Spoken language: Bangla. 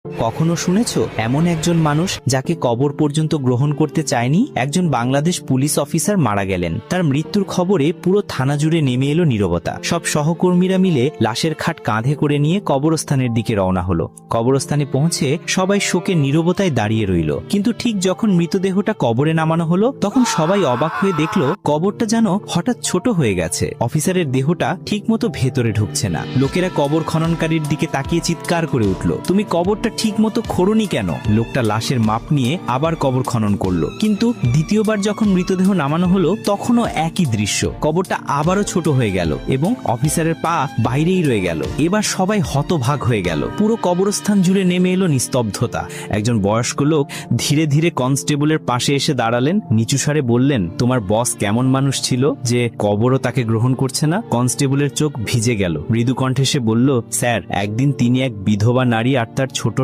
কখনো শুনেছো এমন একজন মানুষ যাকে কবর পর্যন্ত গ্রহণ করতে চায়নি? একজন বাংলাদেশ পুলিশ অফিসার মারা গেলেন। তার মৃত্যুর খবরে পুরো থানা জুড়ে নেমে এলো নীরবতা। সব সহকর্মীরা মিলে লাশের খাট কাঁধে করে নিয়ে কবরস্থানের দিকে রওনা হলো। কবরস্থানে পৌঁছে সবাই শোকের নীরবতায় দাঁড়িয়ে রইল। কিন্তু ঠিক যখন মৃতদেহটা কবরে নামানো হলো, তখন সবাই অবাক হয়ে দেখলো কবরটা যেন হঠাৎ ছোট হয়ে গেছে। অফিসারের দেহটা ঠিক মতো ভেতরে ঢুকছে না। লোকেরা কবর খননকারীর দিকে তাকিয়ে চিৎকার করে উঠল, তুমি কবরটা ঠিক মতো খোঁড়নি কেন? লোকটা লাশের মাপ নিয়ে আবার কবর খনন করলো, কিন্তু দ্বিতীয়বার যখন মৃতদেহ নামানো হলো তখনও একই দৃশ্য। কবরটা আবারও ছোট হয়ে গেল এবং অফিসারের পা বাইরেই রয়ে গেল। এবার সবাই হতভাগ হয়ে গেল। পুরো কবরস্থান জুড়ে নেমে এলো নিস্তব্ধতা। একজন বয়স্ক লোক ধীরে ধীরে কনস্টেবলের পাশে এসে দাঁড়ালেন, নিচু স্বরে বললেন, তোমার বস কেমন মানুষ ছিল যে কবরও তাকে গ্রহণ করছে না? কনস্টেবলের চোখ ভিজে গেল। মৃদু কণ্ঠে সে বলল, স্যার, একদিন তিনি এক বিধবা নারী আর তার ছোট